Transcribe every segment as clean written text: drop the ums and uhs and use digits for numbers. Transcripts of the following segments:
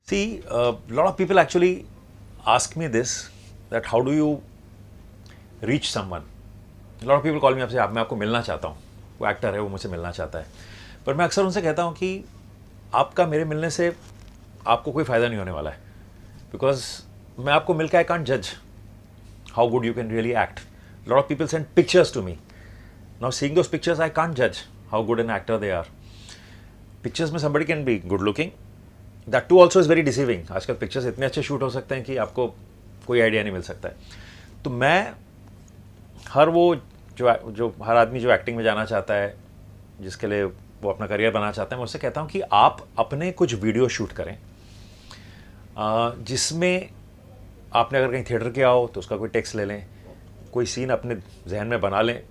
See, a lot of people actually ask me this, that how do you reach someone? A lot of people call me आपसे, मैं आपको मिलना चाहता हूँ, वो एक्टर है, वो मुझसे मिलना चाहता है, पर मैं अक्सर उनसे कहता हूँ कि आपका मेरे मिलने से आपको कोई फ़ायदा नहीं होने वाला है, बिकॉज मैं आपको मिलकर आई कांट जज how good you can really act. A lot of people send pictures to me. Now seeing those pictures, I can't judge how good an actor they are. Pictures में somebody can be good looking. That too also is very deceiving. आजकल pictures इतने अच्छे shoot हो सकते हैं कि आपको कोई आइडिया नहीं मिल सकता है. तो मैं हर वो जो हर आदमी जो एक्टिंग में जाना चाहता है, जिसके लिए वो अपना करियर बनाना चाहता है, मैं उससे कहता हूँ कि आप अपने कुछ वीडियो शूट करें जिसमें आपने अगर कहीं थिएटर किया हो तो उसका कोई टेक्स्ट ले लें, कोई सीन अपने जहन में बना लें,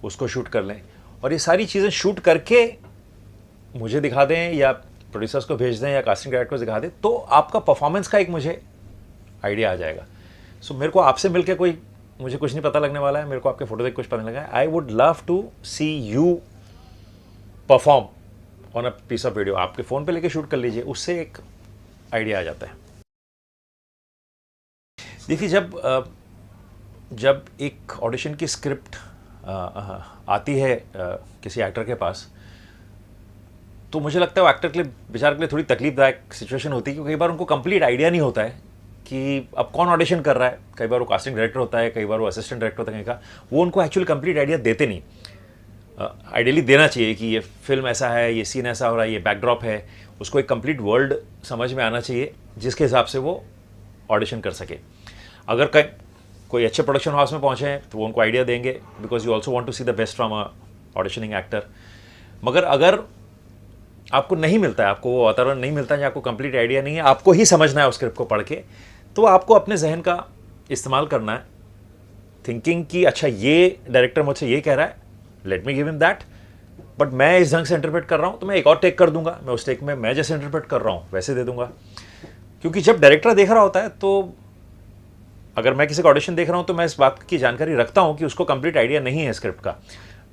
उसको शूट कर लें, और ये सारी चीज़ें शूट करके मुझे दिखा दें या प्रोड्यूसर्स को भेज दें या कास्टिंग डायरेक्टर को दिखा दें, तो आपका परफॉर्मेंस का एक मुझे आइडिया आ जाएगा. सो मेरे को आपसे मिलकर कोई मुझे कुछ नहीं पता लगने वाला है, मेरे को आपके फोटो देख कुछ पता नहीं लगा है. I would love to see you perform on a piece of video. आपके फ़ोन पे लेके शूट कर लीजिए, उससे एक आइडिया आ जाता है. देखिए, जब एक ऑडिशन की स्क्रिप्ट आती है किसी एक्टर के पास, तो मुझे लगता है वो एक्टर के लिए, बेचारे के लिए थोड़ी तकलीफदायक सिचुएशन होती है, क्योंकि कई बार उनको कंप्लीट आइडिया नहीं होता है कि अब कौन ऑडिशन कर रहा है. कई बार वो कास्टिंग डायरेक्टर होता है, कई बार वो असिस्टेंट डायरेक्टर होता है, कहीं का वो उनको एक्चुअली कंप्लीट आइडिया देते नहीं. आइडियली देना चाहिए कि ये फिल्म ऐसा है, ये सीन ऐसा हो रहा है, ये बैकड्रॉप है, उसको एक कंप्लीट वर्ल्ड समझ में आना चाहिए जिसके हिसाब से वो ऑडिशन कर सके. अगर कोई अच्छे प्रोडक्शन हाउस में पहुंचे हैं तो वो उनको आइडिया देंगे, because you also want to see the best from a auditioning actor. मगर अगर आपको नहीं मिलता है, आपको वो वातावरण नहीं मिलता है, आपको कंप्लीट आइडिया नहीं है, आपको ही समझना है उस स्क्रिप्ट को पढ़ के, तो आपको अपने जहन का इस्तेमाल करना है, थिंकिंग कि अच्छा ये डायरेक्टर मुझसे ये कह रहा है, let me give him that, but मैं इस ढंग से इंटरप्रेट कर रहा हूँ तो मैं एक और टेक कर दूंगा, मैं उस टेक में मैं जैसे इंटरप्रेट कर रहा हूँ वैसे दे दूंगा. क्योंकि जब डायरेक्टर देख रहा होता है, तो अगर मैं किसी का ऑडिशन देख रहा हूं तो मैं इस बात की जानकारी रखता हूं कि उसको कंप्लीट आइडिया नहीं है स्क्रिप्ट का,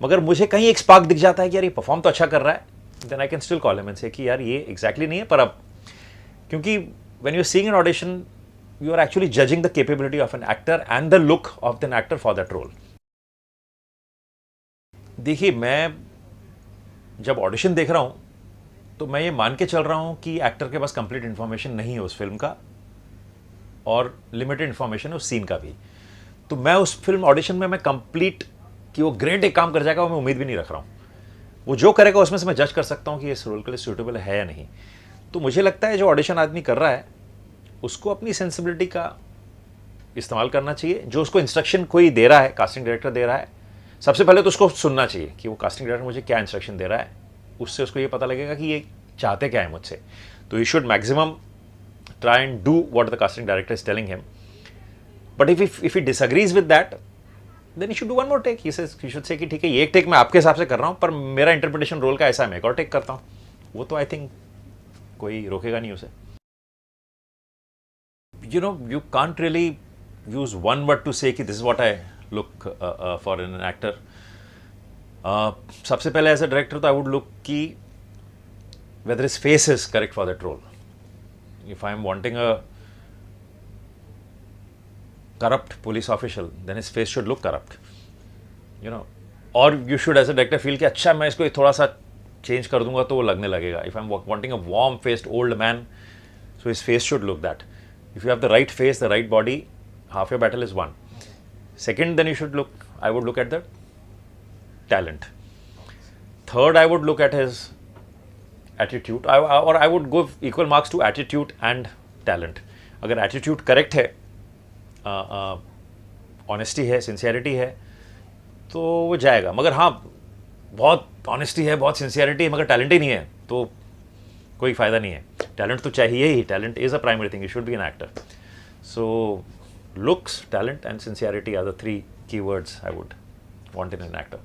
मगर मुझे कहीं एक स्पार्क दिख जाता है कि यार ये परफॉर्म तो अच्छा कर रहा है, then I can still call him and say कि यार ये एग्जैक्टली नहीं है, पर अब क्योंकि when you are seeing an audition, you are actually judging the capability of an actor and the look of an actor for that role. देखिए, मैं जब ऑडिशन देख रहा हूं तो मैं ये मान के चल रहा हूं कि एक्टर के पास कंप्लीट इंफॉर्मेशन नहीं है उस फिल्म का, और लिमिटेड इन्फॉर्मेशन है उस सीन का भी. तो मैं उस फिल्म ऑडिशन में मैं कंप्लीट कि वो ग्रेट एक काम कर जाएगा, वो मैं उम्मीद भी नहीं रख रहा हूँ. वो जो करेगा उसमें से मैं जज कर सकता हूँ कि इस रोल के लिए सूटेबल है या नहीं. तो मुझे लगता है जो ऑडिशन आदमी कर रहा है उसको अपनी सेंसिबिलिटी का इस्तेमाल करना चाहिए. जो उसको इंस्ट्रक्शन कोई दे रहा है, कास्टिंग डायरेक्टर दे रहा है, सबसे पहले तो उसको सुनना चाहिए कि वो कास्टिंग डायरेक्टर मुझे क्या इंस्ट्रक्शन दे रहा है. उससे उसको ये पता लगेगा कि ये चाहते क्या है मुझसे. तो you should maximum try and do what the casting director is telling him. But if he disagrees with that, then he should do one more take. He should say कि ठीक है, ये एक टेक मैं आपके हिसाब से कर रहा हूँ, पर मेरा इंटरप्रिटेशन रोल का ऐसा है, मैं एक और टेक करता हूँ. वो तो आई थिंक कोई रोकेगा नहीं उसे. You know, you can't really use one word to say कि this is what I look for in an actor. सबसे पहले एज अ डायरेक्टर तो आई वुड लुक कि whether his face is correct for that role. If I am wanting a corrupt police official, then his face should look corrupt, you know. Or you should as a director feel कि अच्छा मैं इसको थोड़ा सा change कर दूंगा तो वो लगने लगेगा. If I'm wanting a warm faced old man, so his face should look that. If you have the right face, the right body, half your battle is won. Second, then you should look, I would look at the talent. Third, I would look at his attitude, और I would give equal marks to attitude and talent. अगर attitude correct है, honesty है, sincerity है, तो वो जाएगा. मगर हाँ, बहुत ऑनेस्टी है, बहुत सिंसियरिटी है, मगर टैलेंट ही नहीं है, तो कोई फ़ायदा नहीं है. टैलेंट तो चाहिए ही. Talent is a primary thing. You should be an actor. So looks, talent and sincerity are the 3 keywords I would want in an actor.